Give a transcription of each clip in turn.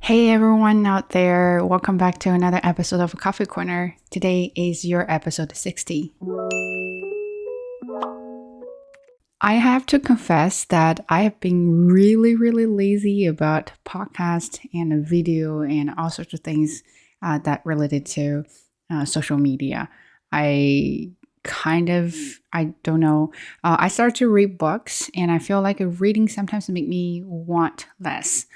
Hey everyone out there, welcome back to another episode of Coffee Corner. Today is your episode 60. I have to confess that I have been really lazy about podcast and video and all sorts of things that related to social media. I I don't know. I started to read books and I feel like reading sometimes make me want less.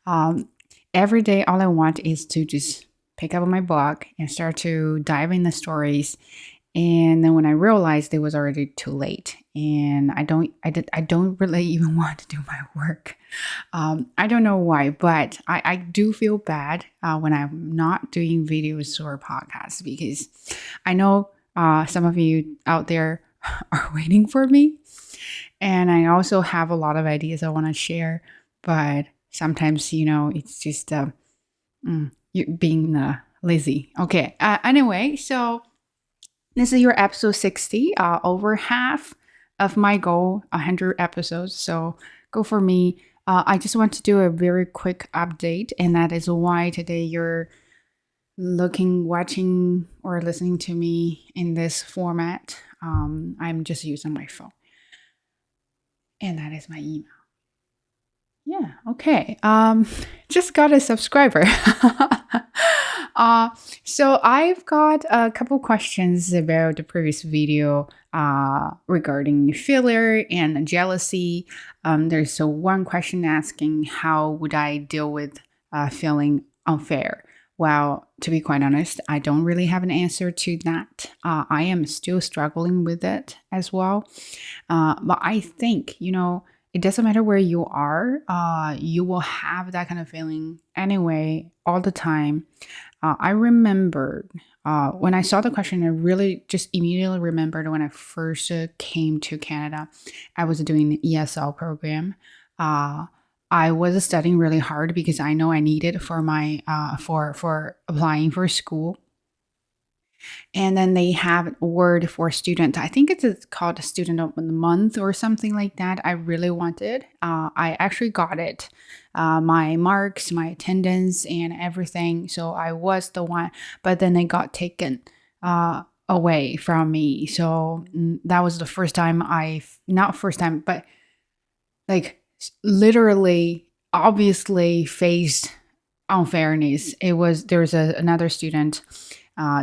Um, every day, all I want is to just pick up my book and start to dive in the stories, and then when I realized it was already too late, and I don't really even want to do my work. I don't know why, but I do feel bad when I'm not doing videos or podcasts because I know some of you out there are waiting for me, and I also have a lot of ideas I want to share, but sometimes it's just you being lazy. Okay. Anyway, so this is your episode 60, over half of my goal, 100 episodes. So go for me. I just want to do a very quick update, and that is why today you're watching, or listening to me in this format. I'm just using my phone, and that is my email. Yeah, okay. Just got a subscriber. So I've got a couple questions about the previous video regarding failure and jealousy. There's one question asking how would I deal with feeling unfair? Well, to be quite honest, I don't really have an answer to that. I am still struggling with it as well. But I think, it doesn't matter where you are, you will have that kind of feeling anyway, all the time. I remembered when I saw the question, I really just immediately remembered when I first came to Canada. I was doing an ESL program. I was studying really hard because I know I needed for my for applying for school. And then they have a word for student. I think it's called a student of the month or something like that. I really wanted. I actually got it. My marks, my attendance, and everything. So I was the one, but then it got taken away from me. So that was the first time not first time, but like literally, obviously faced unfairness. There's another student.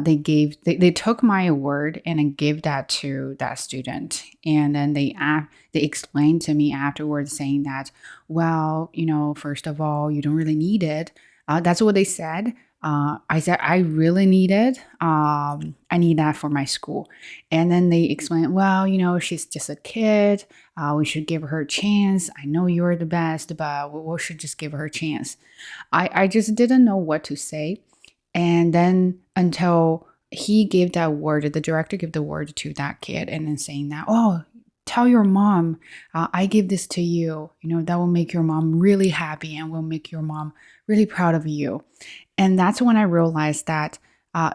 They took my award and then gave that to that student, and then they explained to me afterwards saying that, well, first of all, you don't really need it. That's what they said. I said I really need it. I need that for my school. And then they explained, well, she's just a kid. We should give her a chance. I know you're the best, but we should just give her a chance. I just didn't know what to say. And then until he gave that word, the director gave the word to that kid, and then saying that, oh, tell your mom, I give this to you. That will make your mom really happy and will make your mom really proud of you. And that's when I realized that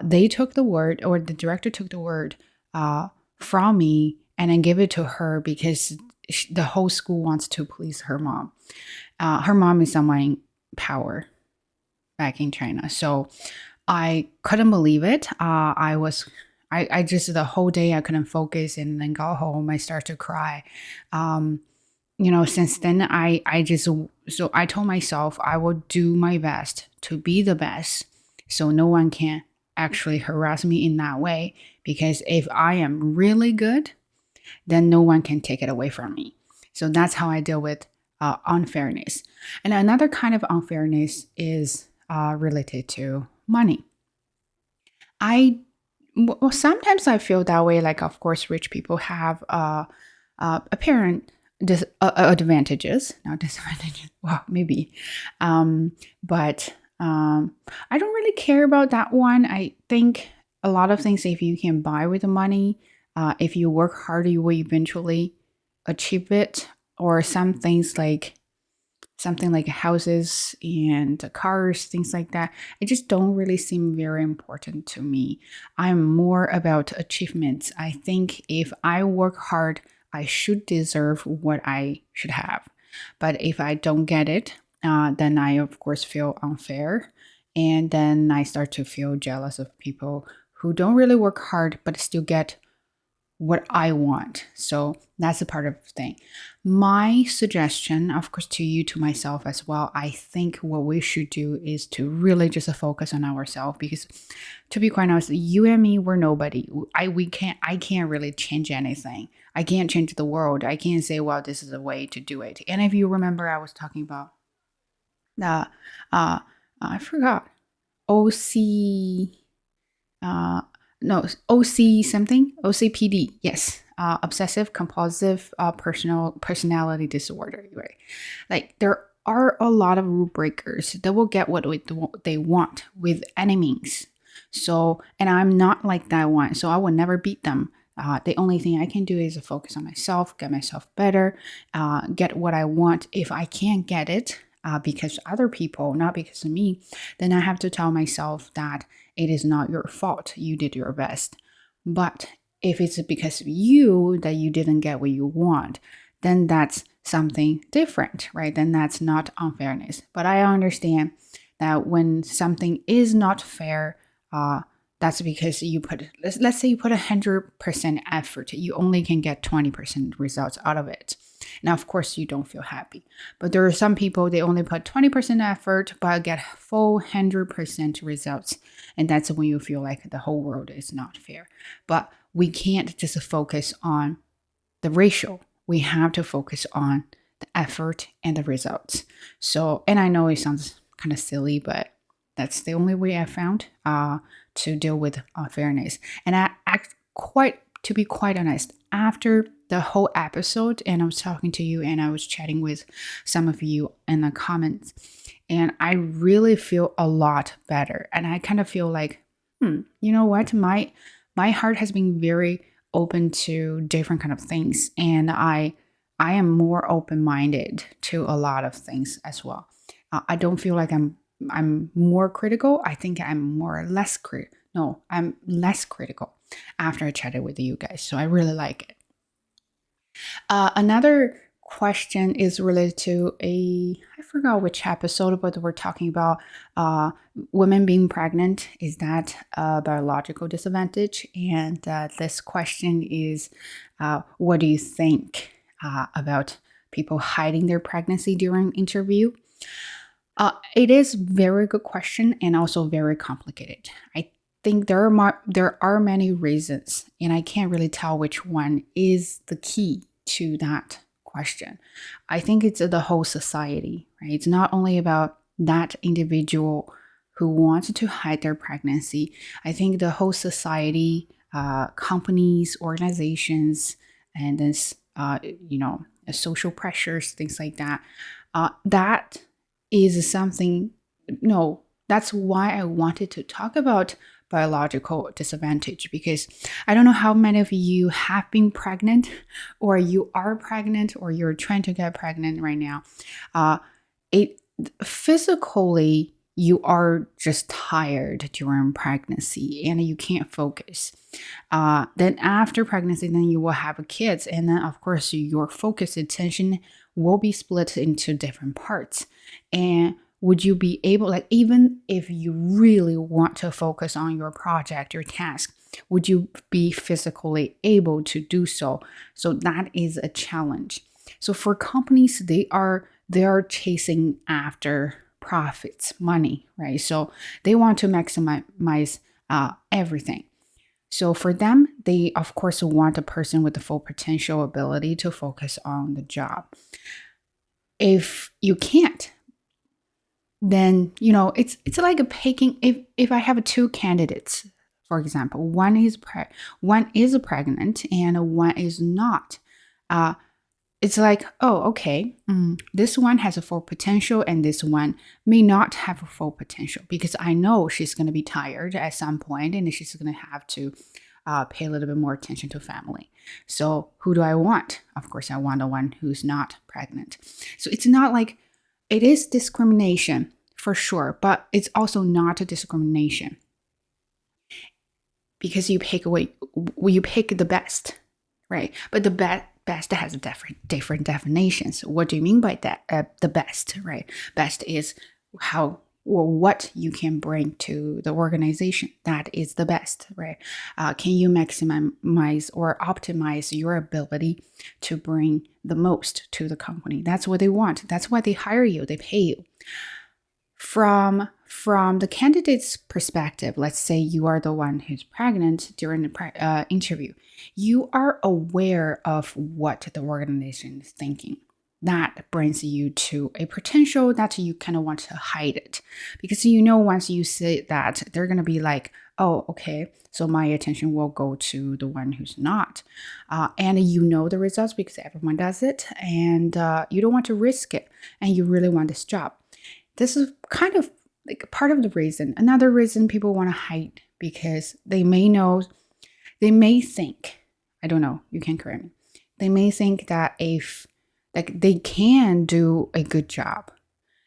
they took the word, or the director took the word from me and then gave it to her because the whole school wants to please her mom. Her mom is someone in power back in China. So I couldn't believe it. I just, the whole day I couldn't focus, and then got home, I started to cry. Since then, so I told myself I will do my best to be the best, so no one can actually harass me in that way. Because if I am really good, then no one can take it away from me. So that's how I deal with unfairness. And another kind of unfairness is related to money. Sometimes I feel that way. Like, of course, rich people have apparent advantages, not disadvantages. Well, maybe, but I don't really care about that one. I think a lot of things, if you can buy with the money, if you work hard, you will eventually achieve it. Or some things like something like houses and cars, things like that, it just don't really seem very important to me. I'm more about achievements. I think if I work hard, I should deserve what I should have. But if I don't get it, then I, of course, feel unfair. And then I start to feel jealous of people who don't really work hard but still get what I want. So that's a part of the thing. My suggestion, of course, to you, to myself as well, I think what we should do is to really just focus on ourselves, because to be quite honest, you and me, we're nobody. I can't really change anything. I can't change the world. I can't say, well, this is a way to do it. And if you remember, I was talking about the I forgot. OC no, OC something, OCPD. Yes, obsessive compulsive personality disorder. Right, like there are a lot of rule breakers that will get what they want with enemies. So, and I'm not like that one. So I will never beat them. The only thing I can do is focus on myself, get myself better, get what I want. If I can't get it, because other people, not because of me, then I have to tell myself that it is not your fault. You did your best. But if it's because of you that you didn't get what you want, then that's something different, right? Then that's not unfairness. But I understand that when something is not fair, that's because you put, let's say you put 100% effort, you only can get 20% results out of it. Now, of course, you don't feel happy, but there are some people, they only put 20% effort, but get full 100% results. And that's when you feel like the whole world is not fair. But we can't just focus on the ratio. We have to focus on the effort and the results. So, and I know it sounds kind of silly, but that's the only way I found to deal with unfairness. And to be quite honest, after the whole episode, and I was talking to you and I was chatting with some of you in the comments, and I really feel a lot better. And I kind of feel like, you know what? My heart has been very open to different kind of things, and I am more open-minded to a lot of things as well. I don't feel like I'm more critical. I think I'm less critical after I chatted with you guys. So I really like it. Another question is related to I forgot which episode, but we're talking about women being pregnant. Is that a biological disadvantage? And this question is, what do you think about people hiding their pregnancy during interview? It is very good question and also very complicated. I think there are many reasons, and I can't really tell which one is the key to that question. I think it's the whole society, right? It's not only about that individual who wants to hide their pregnancy. I think the whole society, companies, organizations, and this, social pressures, things like that. That is something, no, that's why I wanted to talk about biological disadvantage, because I don't know how many of you have been pregnant, or you are pregnant, or you're trying to get pregnant right now. It physically, you are just tired during pregnancy and you can't focus. Then after pregnancy, then you will have kids, and then of course your focus attention will be split into different parts. And would you be able, like, even if you really want to focus on your project, your task, would you be physically able to do so? So that is a challenge. So for companies, they are chasing after profits, money, right? So they want to maximize everything. So for them, they of course want a person with the full potential ability to focus on the job. If you can't, then it's like a picking. If I have two candidates, for example, one is pregnant and one is not. It's like, oh, okay, this one has a full potential and this one may not have a full potential, because I know she's going to be tired at some point and she's going to have to pay a little bit more attention to family. So who do I want? Of course, I want the one who's not pregnant. So it's not like, it is discrimination for sure, but it's also not a discrimination, because you pick the best, right? But best has different definitions. What do you mean by that? The best, right? Best is how or what you can bring to the organization. That is the best, right? Can you maximize or optimize your ability to bring the most to the company? That's what they want. That's why they hire you. They pay you. From the candidate's perspective, let's say you are the one who's pregnant during the interview. You are aware of what the organization is thinking. That brings you to a potential that you kind of want to hide it. Because once you say that, they're going to be like, oh, okay, so my attention will go to the one who's not. And the results because everyone does it. And you don't want to risk it. And you really want this job. This is kind of like part of the reason. Another reason people want to hide because they may think, I don't know, you can correct me. They may think that if they can do a good job.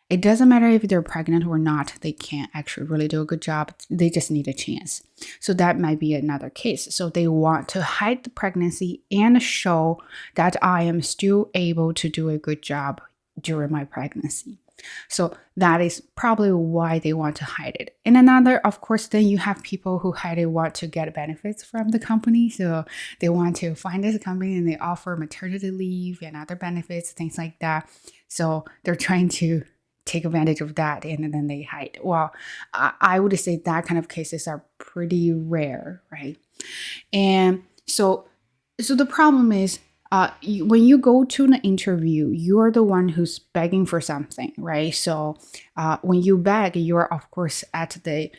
It doesn't matter if they're pregnant or not, they can't actually really do a good job. They just need a chance. So that might be another case. So they want to hide the pregnancy and show that I am still able to do a good job during my pregnancy. So that is probably why they want to hide it. And another, of course, then you have people who hide it want to get benefits from the company. So they want to find this company and they offer maternity leave and other benefits, things like that. So they're trying to take advantage of that and then they hide. Well, I would say that kind of cases are pretty rare, right? And so the problem is, when you go to an interview, you're the one who's begging for something, right? So when you beg, you're of course at the,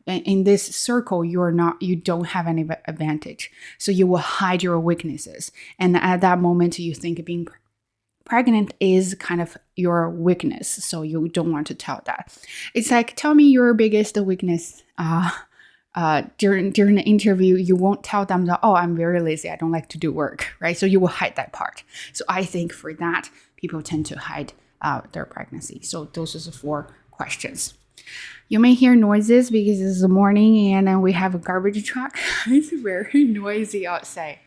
in this circle, you don't have any advantage. So you will hide your weaknesses. And at that moment, you think being pregnant is kind of your weakness. So you don't want to tell that. It's like, tell me your biggest weakness. During the interview, you won't tell them that, oh, I'm very lazy, I don't like to do work, right? So you will hide that part. So I think for that, people tend to hide their pregnancy. So those are the 4 questions. You may hear noises because it's the morning and then we have a garbage truck. It's very noisy outside.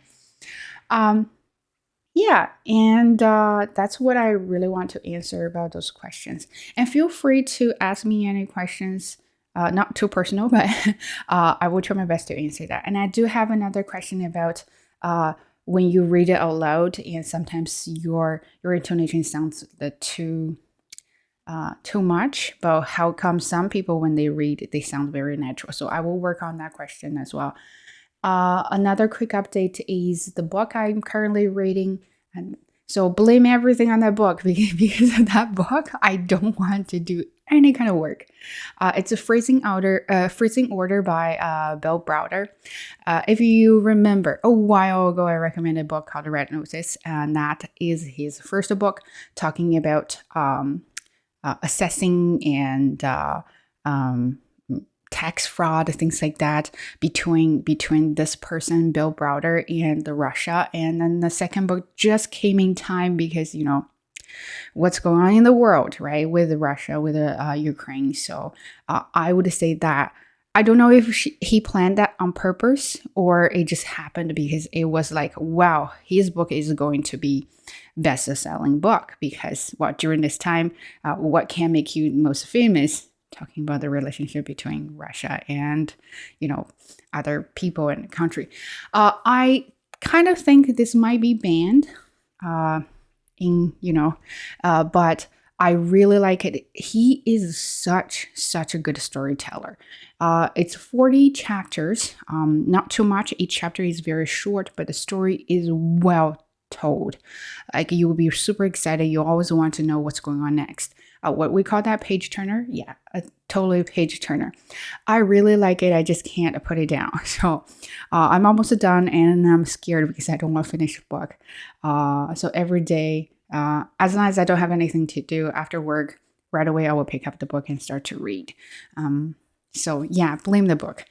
Yeah, and that's what I really want to answer about those questions. And feel free to ask me any questions. Not too personal, but I will try my best to answer that. And I do have another question about when you read it out loud, and sometimes your intonation sounds too much. But how come some people when they read they sound very natural? So I will work on that question as well. Another quick update is the book I'm currently reading, and so blame everything on that book because of that book. I don't want to do any kind of work. It's a Freezing Order by Bill Browder. If you remember, a while ago, I recommended a book called Red Notice, and that is his first book talking about assessing and tax fraud, things like that, between this person, Bill Browder, and Russia. And then the second book just came in time because, what's going on in the world, right, with Russia, with Ukraine. So I would say that I don't know if he planned that on purpose or it just happened because it was like, wow, his book is going to be best-selling book because, well, during this time, what can make you most famous? Talking about the relationship between Russia and, other people in the country. I kind of think this might be banned. But I really like it. He is such a good storyteller. It's 40 chapters, not too much. Each chapter is very short, but the story is well told. Like, you will be super excited. You always want to know what's going on next. What we call that page turner. Yeah, a totally page turner. I really like it. I just can't put it down. So I'm almost done and I'm scared because I don't want to finish the book. So every day, as long as I don't have anything to do after work, right away I will pick up the book and start to read. So yeah, blame the book.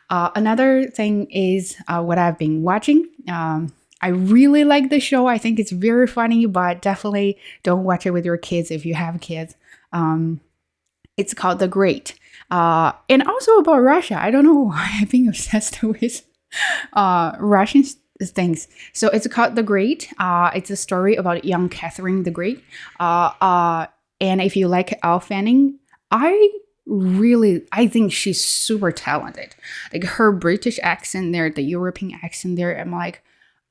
Another thing is what I've been watching. I really like the show. I think it's very funny, but definitely don't watch it with your kids if you have kids. It's called The Great. And also about Russia. I don't know why I've been obsessed with Russian things. So it's called The Great. It's a story about young Catherine the Great. And if you like Elle Fanning, I think she's super talented. Like her British accent there, the European accent there, I'm like,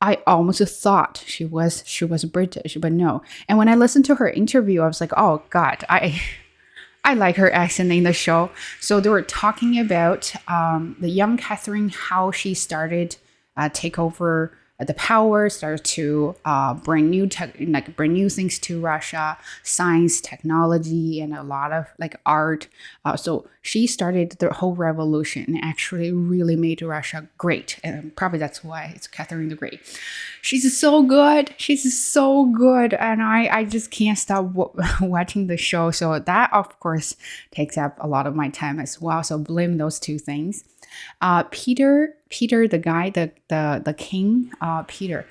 I almost thought she was British, but no. And when I listened to her interview, I was like, oh God, I like her accent in the show. So they were talking about the young Catherine, how she started take over the power, started to bring new things to Russia, science, technology, and a lot of like art. So she started the whole revolution and actually really made Russia great. And probably that's why it's Catherine the Great. She's so good. She's so good. And I just can't stop watching the show. So that, of course, takes up a lot of my time as well. So blame those two things. Peter, the guy, the king, Peter.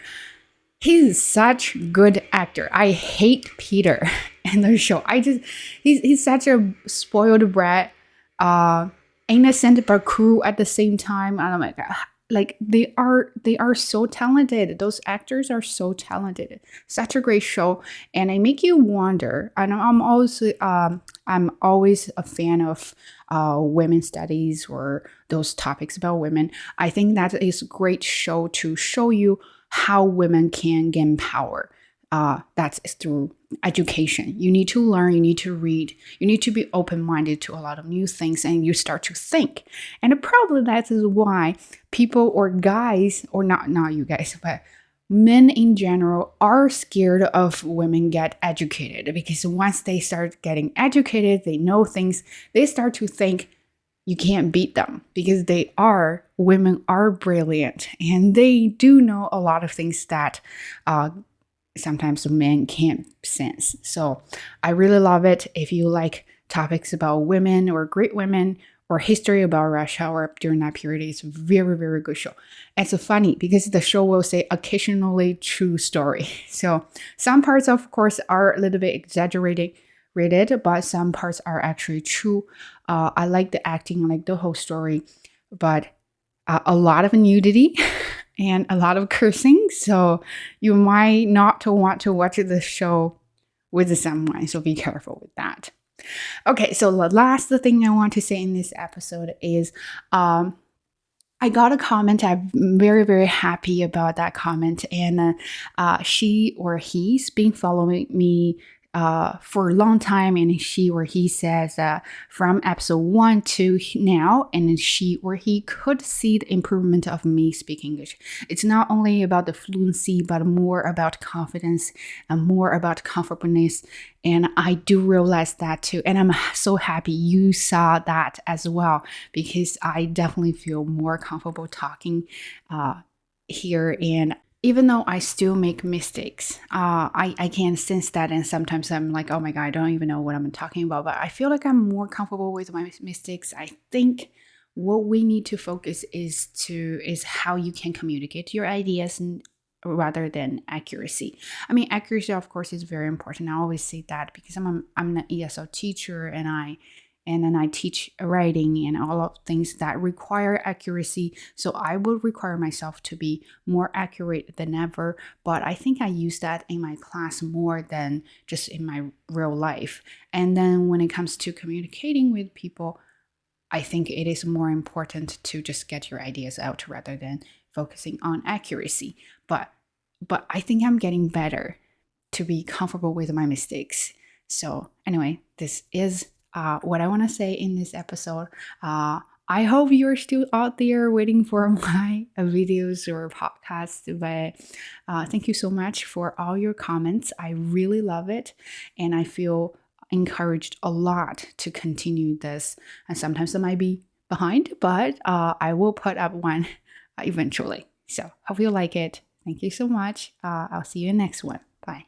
He's such good actor. I hate Peter in the show. He's such a spoiled brat, innocent but cruel at the same time. And I'm like they are so talented. Those actors are so talented. Such a great show, and it make you wonder. And I'm always a fan of women studies or those topics about women. I think that is a great show to show you how women can gain power. That's through education. You need to learn, you need to read, you need to be open-minded to a lot of new things, and you start to think. And probably that is why people or guys, or not you guys, but men in general are scared of women get educated, because once they start getting educated, they know things, they start to think you can't beat them, because women are brilliant and they do know a lot of things that sometimes men can't sense. So I really love it. If you like topics about women or great women or history about Russia or during that period, it's a very, very good show. It's funny because the show will say occasionally true story. So some parts, of course, are a little bit exaggerated, but some parts are actually true. I like the acting, I like the whole story, but a lot of nudity and a lot of cursing. So you might not want to watch the show with someone. So be careful with that. Okay, so the last thing I want to say in this episode is I got a comment. I'm very, very happy about that comment. And she or he's been following me for a long time, and she or he says from episode 1 to now, and she or he could see the improvement of me speaking English. It's not only about the fluency, but more about confidence and more about comfortableness. And I do realize that too. And I'm so happy you saw that as well, because I definitely feel more comfortable talking here. And even though I still make mistakes, I can sense that. And sometimes I'm like, oh my God, I don't even know what I'm talking about. But I feel like I'm more comfortable with my mistakes. I think what we need to focus is how you can communicate your ideas rather than accuracy. I mean, accuracy, of course, is very important. I always say that because I'm an ESL teacher, and then I teach writing and all of things that require accuracy. So I will require myself to be more accurate than ever. But I think I use that in my class more than just in my real life. And then when it comes to communicating with people, I think it is more important to just get your ideas out rather than focusing on accuracy. But I think I'm getting better to be comfortable with my mistakes. So anyway, this is what I want to say in this episode. I hope you're still out there waiting for my videos or podcasts. But thank you so much for all your comments. I really love it. And I feel encouraged a lot to continue this. And sometimes I might be behind, but I will put up one eventually. So hope you like it. Thank you so much. I'll see you in the next one. Bye.